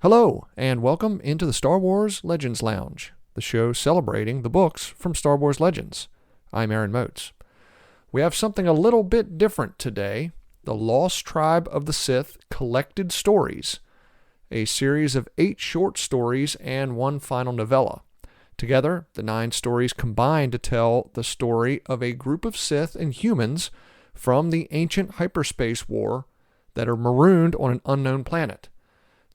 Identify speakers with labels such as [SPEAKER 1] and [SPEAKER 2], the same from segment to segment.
[SPEAKER 1] Hello, and welcome into the Star Wars Legends Lounge, the show celebrating the books from Star Wars Legends. I'm Aaron Motes. We have something a little bit different today, the Lost Tribe of the Sith Collected Stories, a series of 8 short stories and 1 final novella. Together, the 9 stories combine to tell the story of a group of Sith and humans from the ancient hyperspace war that are marooned on an unknown planet.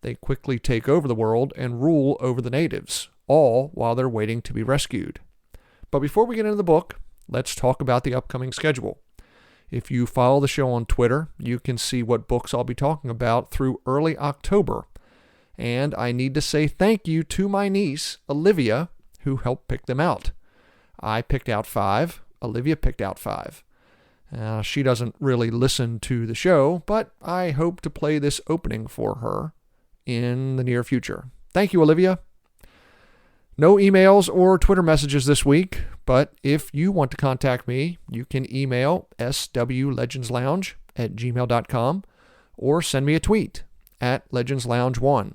[SPEAKER 1] They quickly take over the world and rule over the natives, all while they're waiting to be rescued. But before we get into the book, let's talk about the upcoming schedule. If you follow the show on Twitter, you can see what books I'll be talking about through early October. And I need to say thank you to my niece, Olivia, who helped pick them out. I picked out 5. Olivia picked out 5. She doesn't really listen to the show, but I hope to play this opening for her in the near future. Thank you, Olivia. No emails or Twitter messages this week, but if you want to contact me, you can email swlegendslounge@gmail.com or send me a tweet at legendslounge1.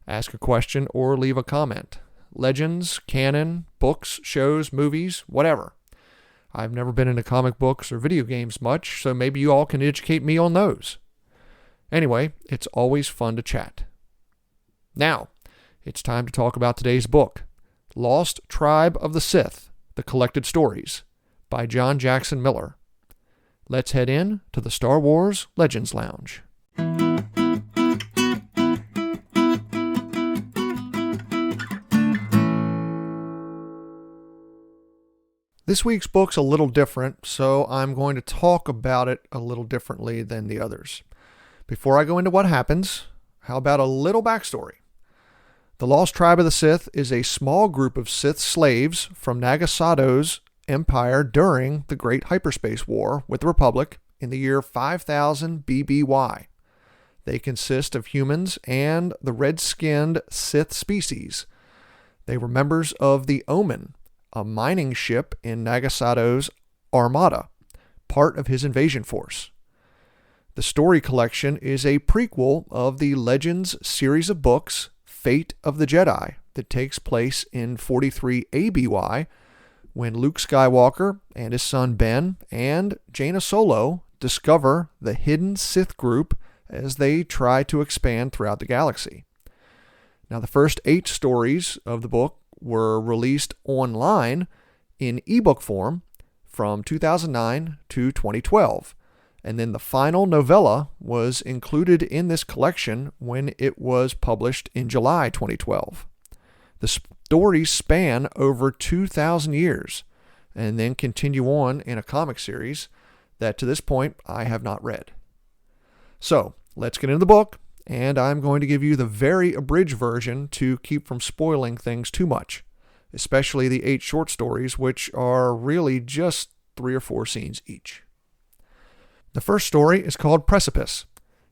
[SPEAKER 1] Ask a question or leave a comment. Legends, canon, books, shows, movies, whatever. I've never been into comic books or video games much, so maybe you all can educate me on those. Anyway, it's always fun to chat. Now, it's time to talk about today's book, Lost Tribe of the Sith, The Collected Stories, by John Jackson Miller. Let's head in to the Star Wars Legends Lounge. This week's book's a little different, so I'm going to talk about it a little differently than the others. Before I go into what happens, how about a little backstory? The Lost Tribe of the Sith is a small group of Sith slaves from Nagasato's empire during the Great Hyperspace War with the Republic in the year 5000 BBY. They consist of humans and the red-skinned Sith species. They were members of the Omen, a mining ship in Nagasato's armada, part of his invasion force. The story collection is a prequel of the Legends series of books, Fate of the Jedi, that takes place in 43 ABY when Luke Skywalker and his son Ben and Jaina Solo discover the hidden Sith group as they try to expand throughout the galaxy. Now, the first 8 stories of the book were released online in ebook form from 2009 to 2012. And then the final novella was included in this collection when it was published in July 2012. The stories span over 2,000 years and then continue on in a comic series that to this point I have not read. So let's get into the book, and I'm going to give you the very abridged version to keep from spoiling things too much, especially the 8 short stories, which are really just 3 or 4 scenes each. The first story is called Precipice.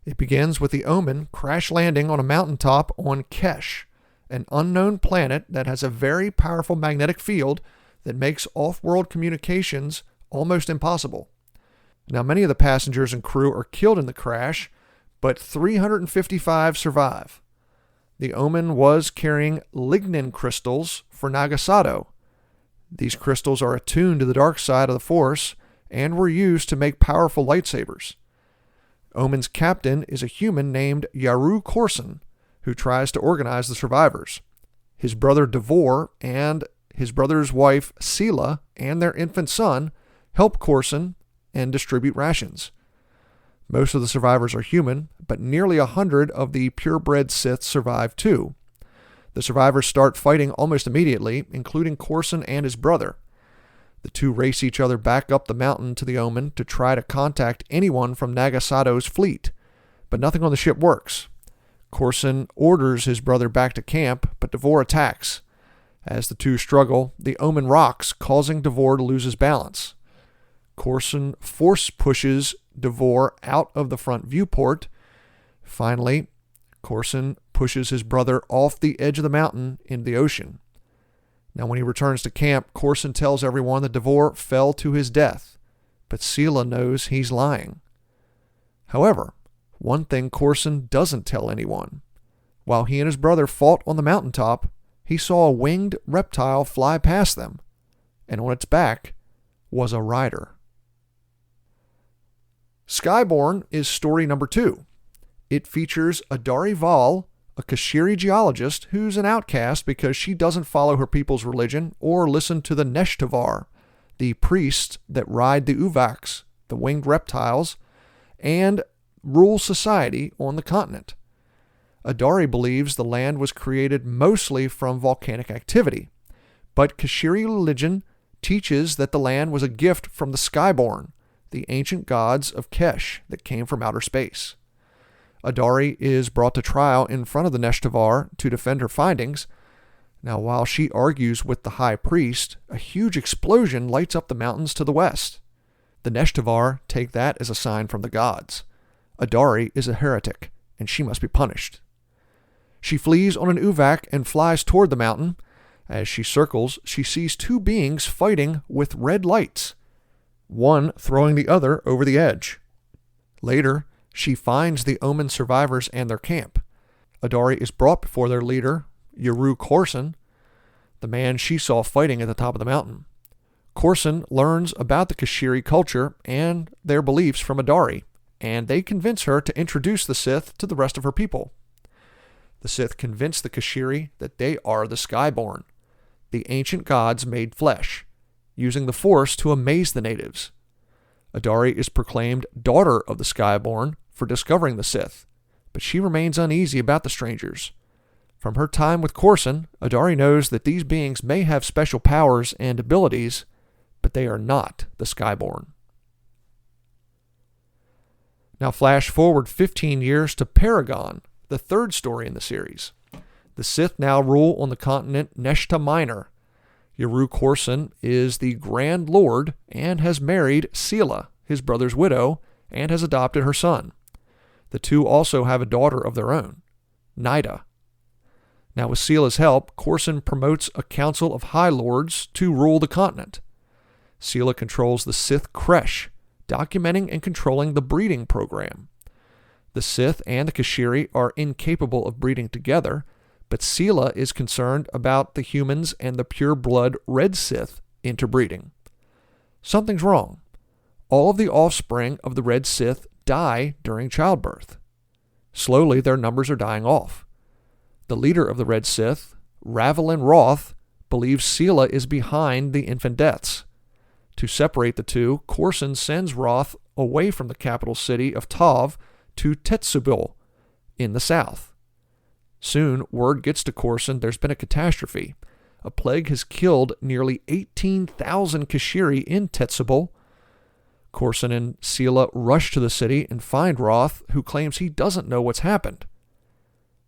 [SPEAKER 1] It begins with the Omen crash landing on a mountaintop on Kesh, an unknown planet that has a very powerful magnetic field that makes off-world communications almost impossible. Now, many of the passengers and crew are killed in the crash, but 355 survive. The Omen was carrying lignin crystals for Nagasato. These crystals are attuned to the dark side of the Force and were used to make powerful lightsabers. Omen's captain is a human named Yaru Corson, who tries to organize the survivors. His brother Devor and his brother's wife Sela and their infant son help Corson and distribute rations. Most of the survivors are human, but nearly 100 of the purebred Sith survive too. The survivors start fighting almost immediately, including Corson and his brother. The two race each other back up the mountain to the Omen to try to contact anyone from Nagasato's fleet, but nothing on the ship works. Corson orders his brother back to camp, but Devor attacks. As the two struggle, the Omen rocks, causing Devor to lose his balance. Corson force pushes Devor out of the front viewport. Finally, Corson pushes his brother off the edge of the mountain into the ocean. Now, when he returns to camp, Corson tells everyone that Devor fell to his death, but Sela knows he's lying. However, one thing Corson doesn't tell anyone. While he and his brother fought on the mountaintop, he saw a winged reptile fly past them, and on its back was a rider. Skyborn is story number 2. It features Adari Val, a Kashiri geologist who's an outcast because she doesn't follow her people's religion or listen to the Neshtavar, the priests that ride the Uvaks, the winged reptiles, and rule society on the continent. Adari believes the land was created mostly from volcanic activity, but Kashiri religion teaches that the land was a gift from the Skyborn, the ancient gods of Kesh that came from outer space. Adari is brought to trial in front of the Neshtavar to defend her findings. Now, while she argues with the high priest, a huge explosion lights up the mountains to the west. The Neshtavar take that as a sign from the gods. Adari is a heretic, and she must be punished. She flees on an Uvak and flies toward the mountain. As she circles, she sees 2 beings fighting with red lights, one throwing the other over the edge. Later, she finds the Omen survivors and their camp. Adari is brought before their leader, Yaru Korson, the man she saw fighting at the top of the mountain. Korson learns about the Kashiri culture and their beliefs from Adari, and they convince her to introduce the Sith to the rest of her people. The Sith convince the Kashiri that they are the Skyborn, the ancient gods made flesh, using the Force to amaze the natives. Adari is proclaimed daughter of the Skyborn for discovering the Sith, but she remains uneasy about the strangers. From her time with Korson, Adari knows that these beings may have special powers and abilities, but they are not the Skyborn. Now flash forward 15 years to Paragon, the 3rd story in the series. The Sith now rule on the continent Neshta Minor. Yaru Korson is the Grand Lord and has married Sela, his brother's widow, and has adopted her son. The 2 also have a daughter of their own, Nida. Now with Sela's help, Korson promotes a council of High Lords to rule the continent. Sela controls the Sith Kresh, documenting and controlling the breeding program. The Sith and the Kashiri are incapable of breeding together, but Sela is concerned about the humans and the pure-blood Red Sith interbreeding. Something's wrong. All of the offspring of the Red Sith die during childbirth. Slowly, their numbers are dying off. The leader of the Red Sith, Ravelin Roth, believes Sela is behind the infant deaths. To separate the 2, Korson sends Roth away from the capital city of Tav to Tetsubil in the south. Soon, word gets to Korson there's been a catastrophe. A plague has killed nearly 18,000 Kashiri in Tetsubil. Korson and Sela rush to the city and find Roth, who claims he doesn't know what's happened.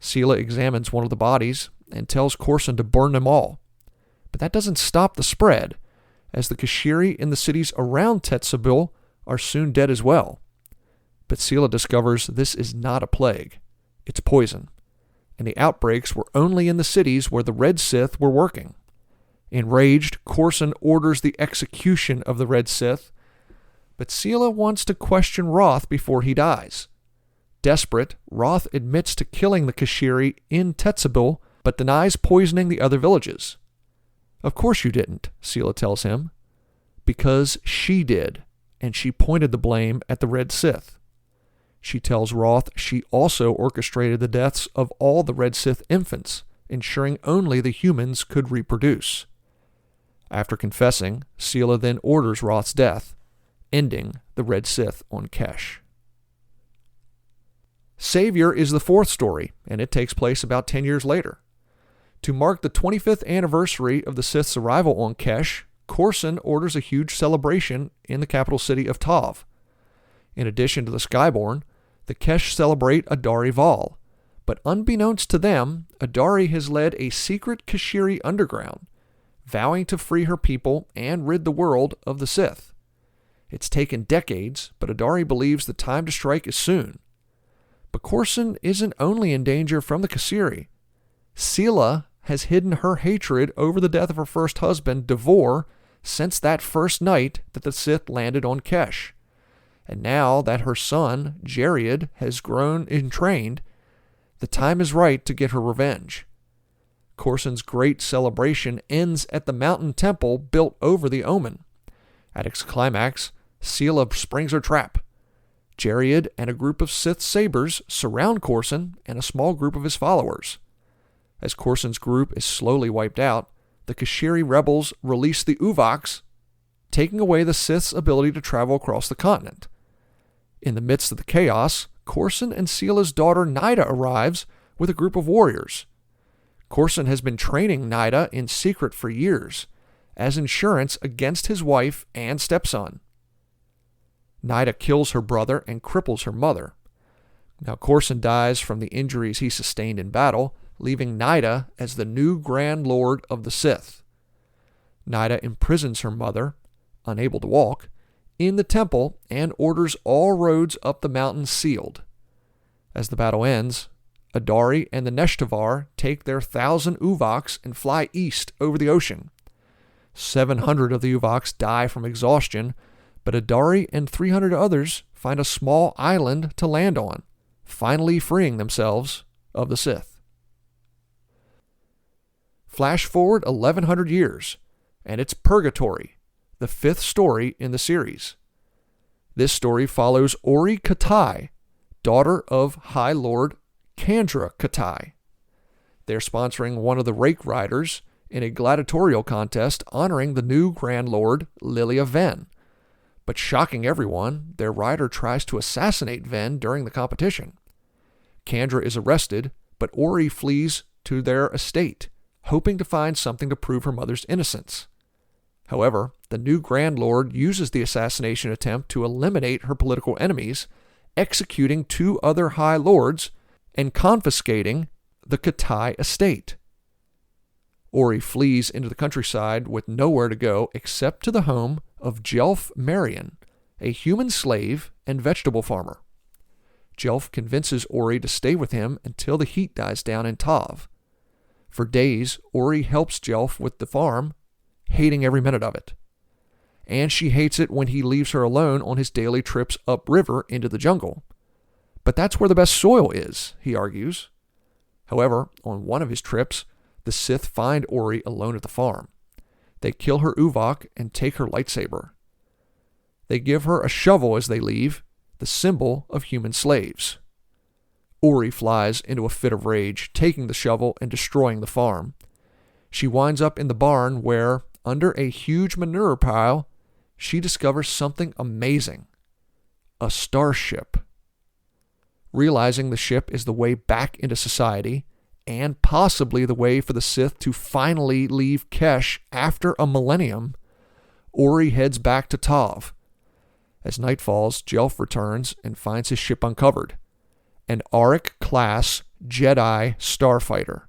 [SPEAKER 1] Sela examines one of the bodies and tells Korson to burn them all. But that doesn't stop the spread, as the Kashiri in the cities around Tetsubil are soon dead as well. But Sela discovers this is not a plague. It's poison. And the outbreaks were only in the cities where the Red Sith were working. Enraged, Korson orders the execution of the Red Sith, but Sela wants to question Roth before he dies. Desperate, Roth admits to killing the Kashiri in Tetsubil, but denies poisoning the other villages. Of course you didn't, Sela tells him. Because she did, and she pointed the blame at the Red Sith. She tells Roth she also orchestrated the deaths of all the Red Sith infants, ensuring only the humans could reproduce. After confessing, Sela then orders Roth's death, ending the Red Sith on Kesh. Savior is the 4th story, and it takes place about 10 years later. To mark the 25th anniversary of the Sith's arrival on Kesh, Korson orders a huge celebration in the capital city of Tav. In addition to the Skyborn, the Kesh celebrate Adari Val, but unbeknownst to them, Adari has led a secret Kashiri underground, vowing to free her people and rid the world of the Sith. It's taken decades, but Adari believes the time to strike is soon. But Korson isn't only in danger from the Kashiri. Sela has hidden her hatred over the death of her first husband, Devor, since that first night that the Sith landed on Kesh. And now that her son, Jared, has grown and trained, The time is right to get her revenge. Coruscant's great celebration ends at the mountain temple built over the Omen. At its climax, Sela springs her trap. Jariad and a group of Sith sabers surround Coruscant and a small group of his followers. As Coruscant's group is slowly wiped out, the Kashiri rebels release the Uvoks, taking away the Sith's ability to travel across the continent. In the midst of the chaos, Coruscant and Sela's daughter Nyda arrives with a group of warriors. Coruscant has been training Nyda in secret for years, as insurance against his wife and stepson. Nyda kills her brother and cripples her mother. Now Coruscant dies from the injuries he sustained in battle, leaving Nyda as the new Grand Lord of the Sith. Nyda imprisons her mother, unable to walk, in the temple and orders all roads up the mountain sealed. As the battle ends, Adari and the Neshtavar take their 1,000 Uvoks and fly east over the ocean. 700 of the Uvoks die from exhaustion, but Adari and 300 others find a small island to land on, finally freeing themselves of the Sith. Flash forward 1,100 years, and it's Purgatory, the 5th story in the series. This story follows Ori Katai, daughter of High Lord Kandra Katai. They're sponsoring one of the Rake Riders in a gladiatorial contest honoring the new Grand Lord Lilia Ven. But shocking everyone, their rider tries to assassinate Ven during the competition. Kandra is arrested, but Ori flees to their estate, hoping to find something to prove her mother's innocence. However, the new Grand Lord uses the assassination attempt to eliminate her political enemies, executing 2 other High Lords and confiscating the Katai estate. Ori flees into the countryside with nowhere to go except to the home of Jelf Marion, a human slave and vegetable farmer. Jelf convinces Ori to stay with him until the heat dies down in Tav. For days, Ori helps Jelf with the farm, hating every minute of it. And she hates it when he leaves her alone on his daily trips upriver into the jungle. But that's where the best soil is, he argues. However, on one of his trips, the Sith find Ori alone at the farm. They kill her Uvok and take her lightsaber. They give her a shovel as they leave, the symbol of human slaves. Ori flies into a fit of rage, taking the shovel and destroying the farm. She winds up in the barn where, under a huge manure pile, she discovers something amazing. A starship. Realizing the ship is the way back into society, and possibly the way for the Sith to finally leave Kesh after a millennium, Ori heads back to Tav. As night falls, Jelf returns and finds his ship uncovered. An Auric-class Jedi starfighter.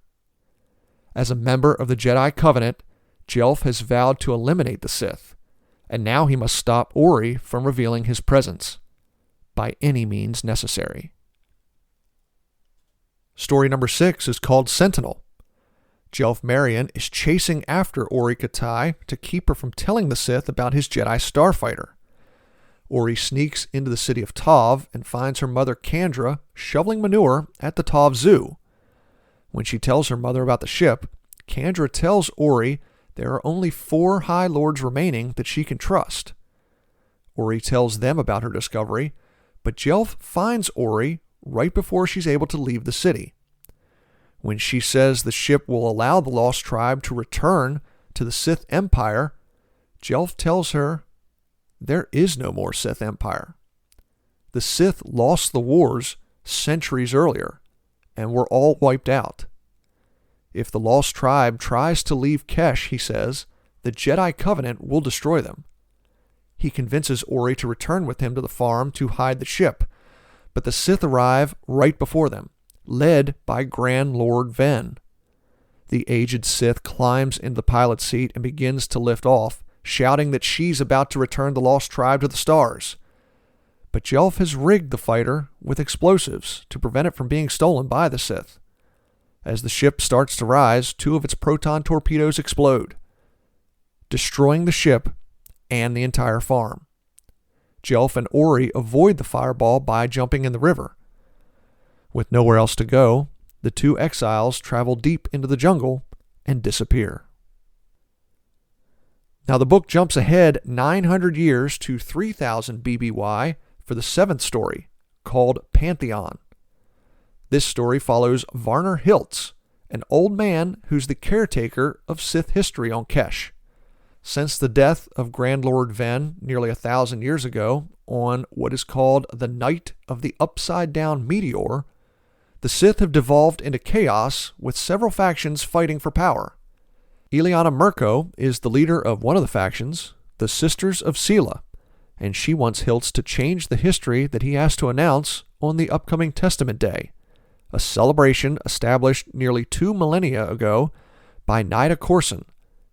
[SPEAKER 1] As a member of the Jedi Covenant, Jelf has vowed to eliminate the Sith, and now he must stop Ori from revealing his presence, by any means necessary. Story number 6 is called Sentinel. Jelf Marion is chasing after Ori Katai to keep her from telling the Sith about his Jedi starfighter. Ori sneaks into the city of Tav and finds her mother Kandra shoveling manure at the Tav Zoo. When she tells her mother about the ship, Kandra tells Ori there are only 4 High Lords remaining that she can trust. Ori tells them about her discovery, but Jelf finds Ori right before she's able to leave the city. When she says the ship will allow the Lost Tribe to return to the Sith Empire, Jelf tells her there is no more Sith Empire. The Sith lost the wars centuries earlier, and were all wiped out. If the Lost Tribe tries to leave Kesh, he says, the Jedi Covenant will destroy them. He convinces Ori to return with him to the farm to hide the ship, but the Sith arrive right before them, led by Grand Lord Ven. The aged Sith climbs into the pilot's seat and begins to lift off, shouting that she's about to return the Lost Tribe to the stars. But Jelf has rigged the fighter with explosives to prevent it from being stolen by the Sith. As the ship starts to rise, 2 of its proton torpedoes explode, destroying the ship and the entire farm. Jelf and Ori avoid the fireball by jumping in the river. With nowhere else to go, the two exiles travel deep into the jungle and disappear. Now the book jumps ahead 900 years to 3000 BBY for the seventh story, called Pantheon. This story follows Varner Hiltz, an old man who's the caretaker of Sith history on Kesh. Since the death of Grand Lord Ven nearly 1,000 years ago on what is called the Night of the Upside-Down Meteor, the Sith have devolved into chaos with several factions fighting for power. Ileana Mirko is the leader of one of the factions, the Sisters of Sela, and she wants Hiltz to change the history that he has to announce on the upcoming Testament Day, a celebration established nearly 2 millennia ago by Nida Corson,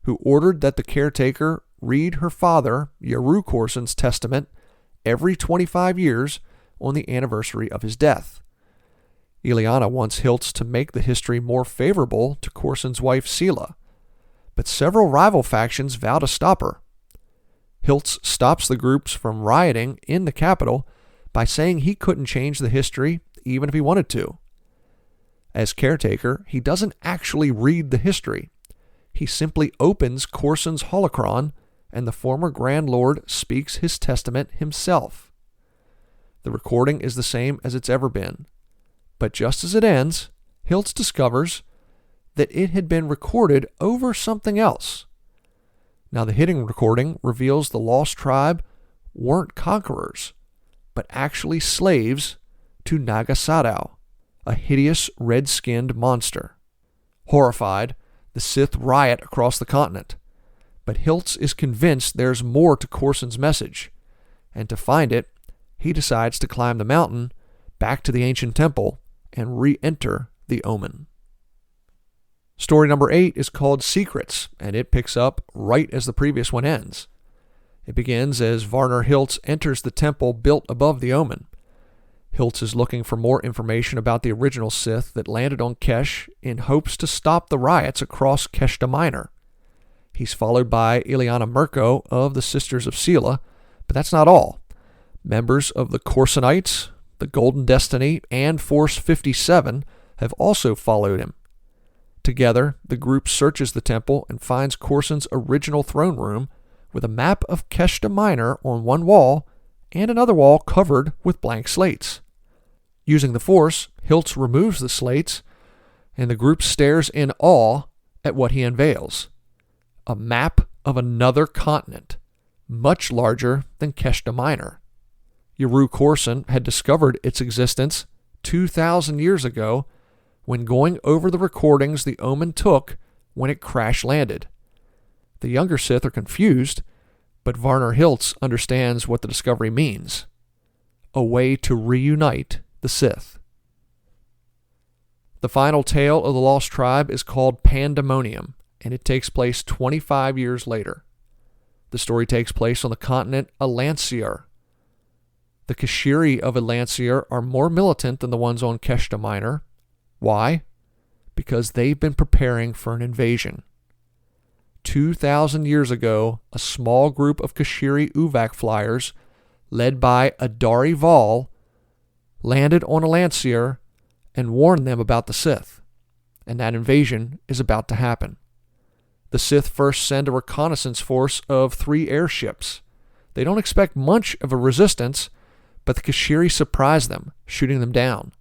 [SPEAKER 1] who ordered that the caretaker read her father, Yaru Corson's testament every 25 years on the anniversary of his death. Ileana wants Hiltz to make the history more favorable to Corson's wife Sela, but several rival factions vow to stop her. Hiltz stops the groups from rioting in the capital by saying he couldn't change the history even if he wanted to. As caretaker, he doesn't actually read the history. He simply opens Corson's holocron, and the former Grand Lord speaks his testament himself. The recording is the same as it's ever been, but just as it ends, Hiltz discovers that it had been recorded over something else. Now the hidden recording reveals the lost tribe weren't conquerors, but actually slaves to Nagasadao, a hideous red-skinned monster. Horrified, the Sith riot across the continent, but Hiltz is convinced there's more to Corson's message, and to find it, he decides to climb the mountain back to the ancient temple and re-enter the Omen. Story number 8 is called Secrets, and it picks up right as the previous one ends. It begins as Varner Hiltz enters the temple built above the Omen. Hiltz is looking for more information about the original Sith that landed on Kesh in hopes to stop the riots across Keshta Minor. He's followed by Ileana Mirko of the Sisters of Sela, but that's not all. Members of the Corsonites, the Golden Destiny, and Force 57 have also followed him. Together, the group searches the temple and finds Corson's original throne room with a map of Keshta Minor on one wall and another wall covered with blank slates. Using the Force, Hiltz removes the slates, and the group stares in awe at what he unveils. A map of another continent, much larger than Keshta Minor. Yaru Corson had discovered its existence 2,000 years ago when going over the recordings the Omen took when it crash-landed. The younger Sith are confused, but Varner Hiltz understands what the discovery means. A way to reunite the Sith. The final tale of the Lost Tribe is called Pandemonium, and it takes place 25 years later. The story takes place on the continent Alanciar. The Kashiri of Alanciar are more militant than the ones on Keshta Minor. Why? Because they've been preparing for an invasion. 2,000 years ago, a small group of Kashiri Uvak flyers, led by Adari Val, landed on Alanciar and warned them about the Sith, and that invasion is about to happen. The Sith first send a reconnaissance force of 3 airships. They don't expect much of a resistance, but the Kashiri surprise them, shooting them down.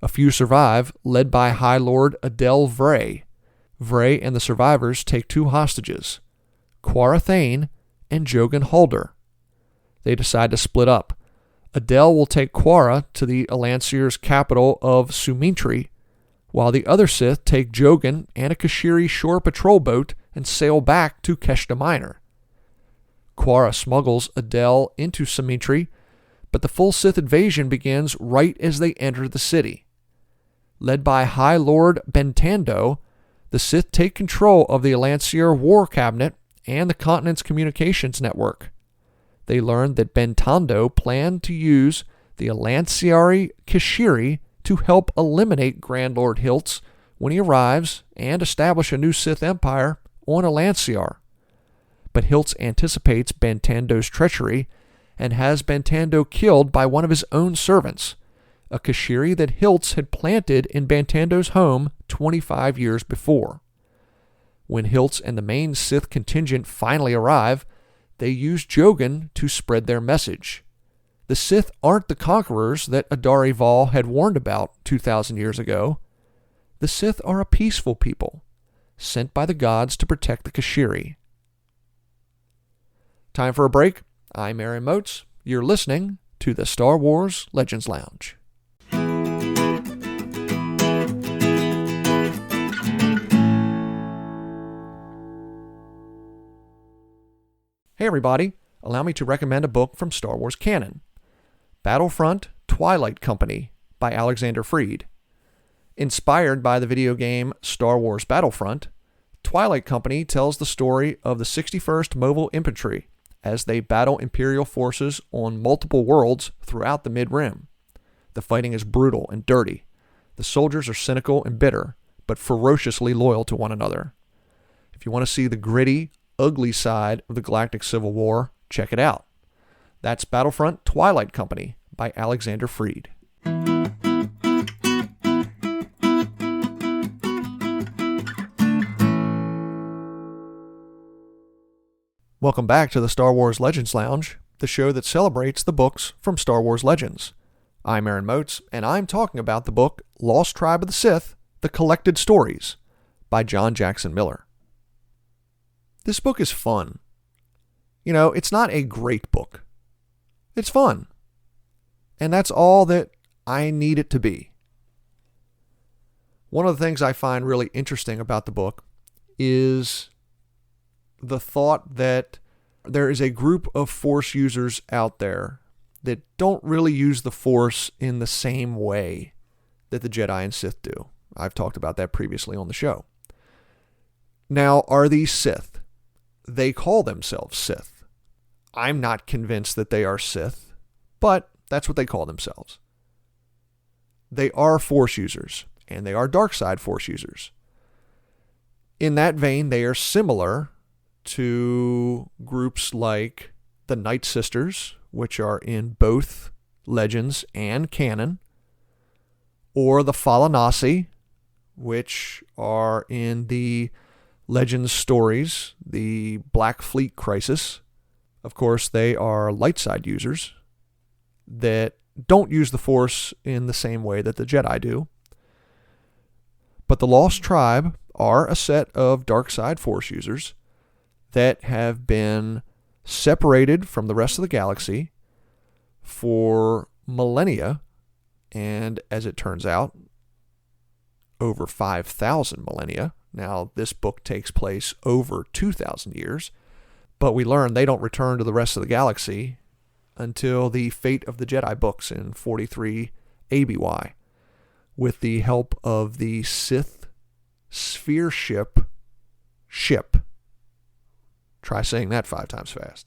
[SPEAKER 1] A few survive, led by High Lord Adel Vray. Vray and the survivors take 2 hostages, Quara Thane and Jogan Halder. They decide to split up. Adel will take Quara to the Alanciar's capital of Sumintri, while the other Sith take Jogan and a Kashiri shore patrol boat and sail back to Keshta Minor. Quara smuggles Adel into Sumintri, but the full Sith invasion begins right as they enter the city. Led by High Lord Bentando, the Sith take control of the Alanciar War Cabinet and the continent's communications network. They learn that Bentando planned to use the Alanciari Kashiri to help eliminate Grand Lord Hiltz when he arrives and establish a new Sith Empire on Alanciar. But Hiltz anticipates Bentando's treachery and has Bentando killed by one of his own servants, a Kashiri that Hiltz had planted in Bantando's home 25 years before. When Hiltz and the main Sith contingent finally arrive, they use Jogan to spread their message. The Sith aren't the conquerors that Adari Val had warned about 2,000 years ago. The Sith are a peaceful people, sent by the gods to protect the Kashiri. Time for a break. I'm Aaron Moats. You're listening to the Star Wars Legends Lounge. Hey everybody, allow me to recommend a book from Star Wars canon, Battlefront Twilight Company by Alexander Freed. Inspired by the video game Star Wars Battlefront, Twilight Company tells the story of the 61st Mobile Infantry as they battle Imperial forces on multiple worlds throughout the Mid-Rim. The fighting is brutal and dirty. The soldiers are cynical and bitter, but ferociously loyal to one another. If you want to see the gritty, ugly side of the Galactic Civil War, check it out. That's Battlefront Twilight Company by Alexander Freed. Welcome back to the Star Wars Legends Lounge, the show that celebrates the books from Star Wars Legends. I'm Aaron Moats, and I'm talking about the book Lost Tribe of the Sith, The Collected Stories by John Jackson Miller. This book is fun. You know, it's not a great book. It's fun. And that's all that I need it to be. One of the things I find really interesting about the book is the thought that there is a group of Force users out there that don't really use the Force in the same way that the Jedi and Sith do. I've talked about that previously on the show. Now, are these Sith? They call themselves Sith. I'm not convinced that they are Sith, but that's what they call themselves. They are Force users, and they are dark side Force users. In that vein, they are similar to groups like the Night Sisters, which are in both Legends and canon, or the Falanasi, which are in the Legends stories, the Black Fleet Crisis. Of course, they are light side users that don't use the Force in the same way that the Jedi do. But the Lost Tribe are a set of dark side Force users that have been separated from the rest of the galaxy for millennia, and as it turns out, over 5,000 millennia. Now, this book takes place over 2,000 years, but we learn they don't return to the rest of the galaxy until the Fate of the Jedi books in 43 ABY, with the help of the Sith sphere ship. Try saying that 5 times fast.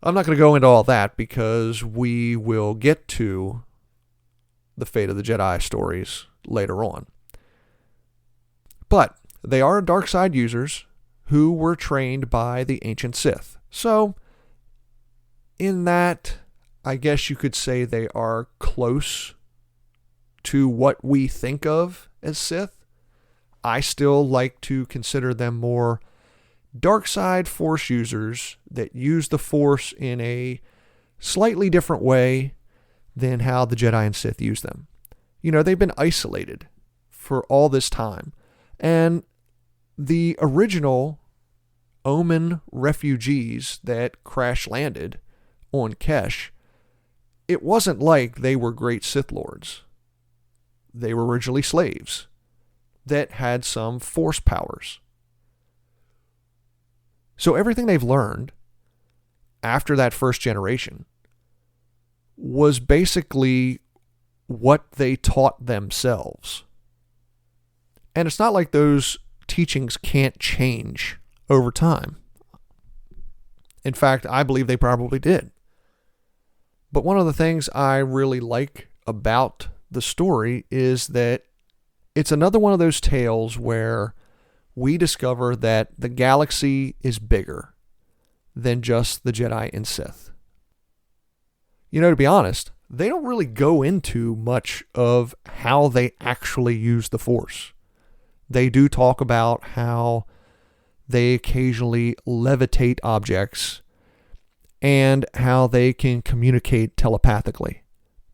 [SPEAKER 1] I'm not going to go into all that because we will get to the Fate of the Jedi stories later on. But they are dark side users who were trained by the ancient Sith. So, in that, I guess you could say they are close to what we think of as Sith. I still like to consider them more dark side Force users that use the Force in a slightly different way than how the Jedi and Sith use them. You know, they've been isolated for all this time. And the original Omen refugees that crash landed on Kesh, it wasn't like they were great Sith Lords. They were originally slaves that had some Force powers. So everything they've learned after that first generation was basically what they taught themselves. And it's not like those teachings can't change over time. In fact, I believe they probably did. But one of the things I really like about the story is that it's another one of those tales where we discover that the galaxy is bigger than just the Jedi and Sith. You know, to be honest, they don't really go into much of how they actually use the Force. They do talk about how they occasionally levitate objects and how they can communicate telepathically.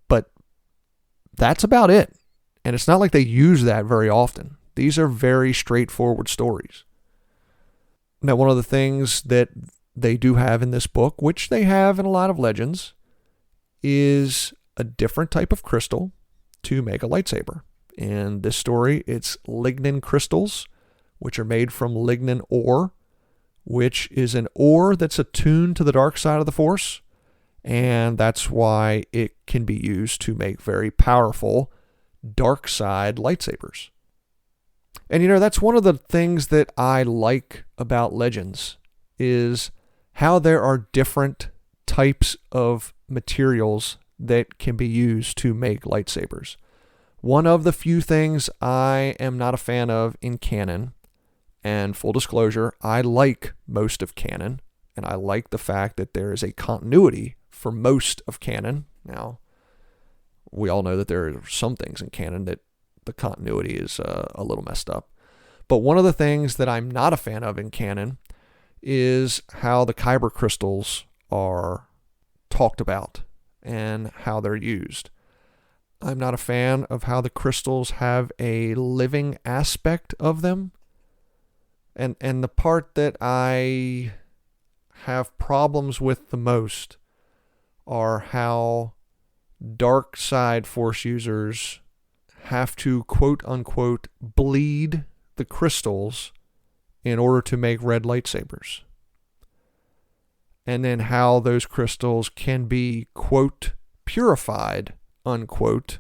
[SPEAKER 1] But that's about it. And it's not like they use that very often. These are very straightforward stories. Now, one of the things that they do have in this book, which they have in a lot of legends, is a different type of crystal to make a lightsaber. In this story, it's lignin crystals, which are made from lignin ore, which is an ore that's attuned to the dark side of the Force, and that's why it can be used to make very powerful dark side lightsabers. And that's one of the things that I like about Legends, is how there are different types of materials that can be used to make lightsabers. One of the few things I am not a fan of in canon, and full disclosure, I like most of canon, and I like the fact that there is a continuity for most of canon. Now, we all know that there are some things in canon that the continuity is a little messed up. But one of the things that I'm not a fan of in canon is how the kyber crystals are talked about and how they're used. I'm not a fan of how the crystals have a living aspect of them. And the part that I have problems with the most are how dark side Force users have to quote unquote bleed the crystals in order to make red lightsabers. And then how those crystals can be quote purified unquote,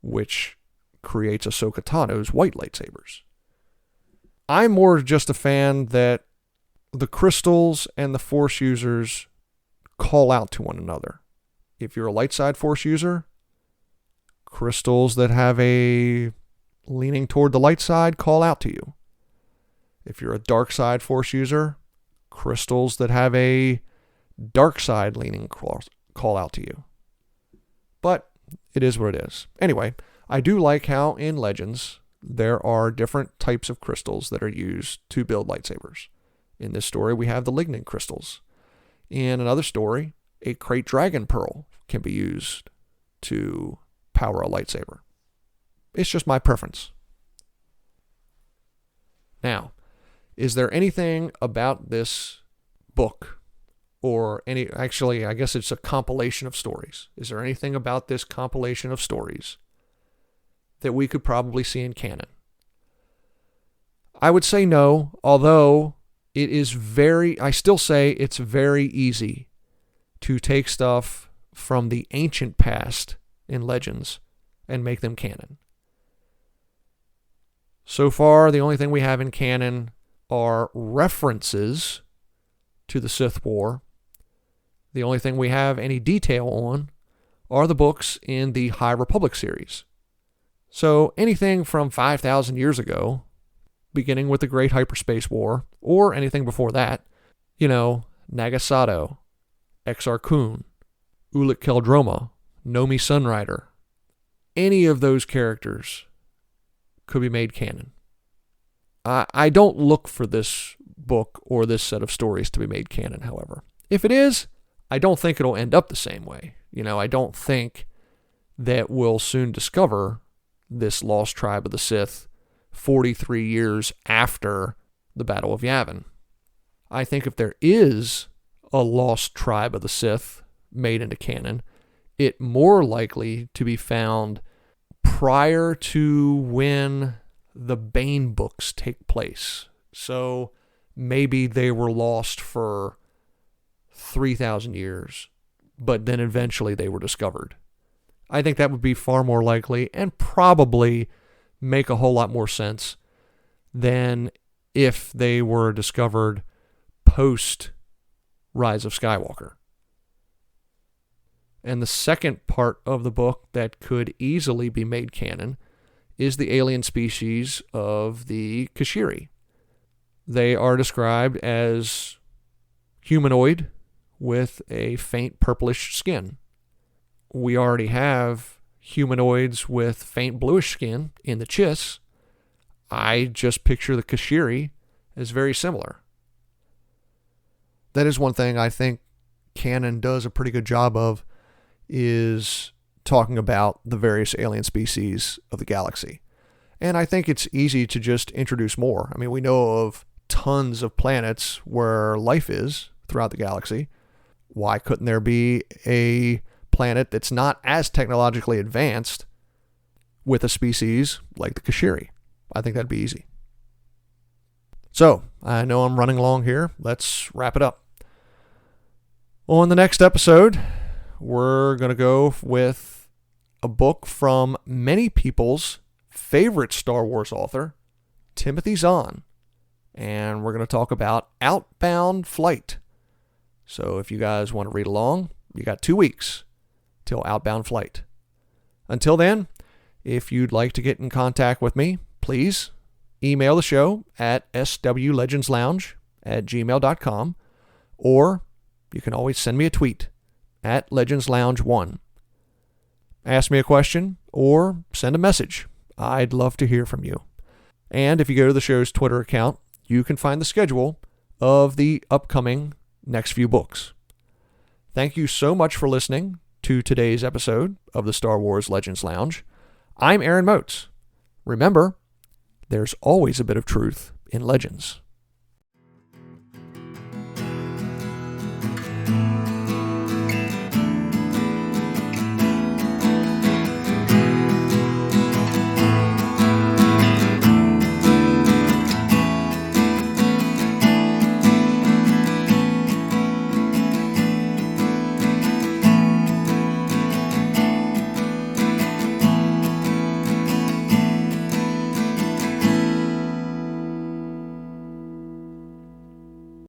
[SPEAKER 1] which creates Ahsoka Tano's white lightsabers. I'm more just a fan that the crystals and the Force users call out to one another. If you're a light side Force user, crystals that have a leaning toward the light side call out to you. If you're a dark side Force user, crystals that have a dark side leaning call out to you. But it is what it is. Anyway, I do like how in Legends there are different types of crystals that are used to build lightsabers. In this story, we have the lignin crystals. In another story, a Krayt Dragon Pearl can be used to power a lightsaber. It's just my preference. Now, is there anything about this book, actually, I guess it's a compilation of stories. Is there anything about this compilation of stories that we could probably see in canon? I would say no, although I still say it's very easy to take stuff from the ancient past in Legends and make them canon. So far, the only thing we have in canon are references to the Sith War. The only thing we have any detail on are the books in the High Republic series. So anything from 5,000 years ago, beginning with the Great Hyperspace War, or anything before that, Nagasato, Exar Kun, Ulic Qel-Droma, Nomi Sunrider, any of those characters could be made canon. I don't look for this book or this set of stories to be made canon, however. If it is, I don't think it'll end up the same way. I don't think that we'll soon discover this lost tribe of the Sith 43 years after the Battle of Yavin. I think if there is a lost tribe of the Sith made into canon, it more likely to be found prior to when the Bane books take place. So maybe they were lost for 3,000 years, but then eventually they were discovered. I think that would be far more likely and probably make a whole lot more sense than if they were discovered post Rise of Skywalker. And the second part of the book that could easily be made canon is the alien species of the Kashiri. They are described as humanoid with a faint purplish skin. we already have humanoids with faint bluish skin in the Chiss, I just picture the Kashiri as very similar. That is one thing I think canon does a pretty good job of, is talking about the various alien species of the galaxy. And I think it's easy to just introduce more. I mean, we know of tons of planets where life is throughout the galaxy. Why couldn't there be a planet that's not as technologically advanced with a species like the Kashiri? I think that'd be easy. So, I know I'm running long here. Let's wrap it up. On the next episode, we're going to go with a book from many people's favorite Star Wars author, Timothy Zahn. And we're going to talk about Outbound Flight. So if you guys want to read along, you got 2 weeks till Outbound Flight. Until then, if you'd like to get in contact with me, please email the show at swlegendslounge@gmail.com, or you can always send me a tweet at legendslounge1. Ask me a question or send a message. I'd love to hear from you. And if you go to the show's Twitter account, you can find the schedule of the upcoming next few books. Thank you so much for listening to today's episode of the Star Wars Legends Lounge. I'm Aaron Motes. Remember, there's always a bit of truth in legends.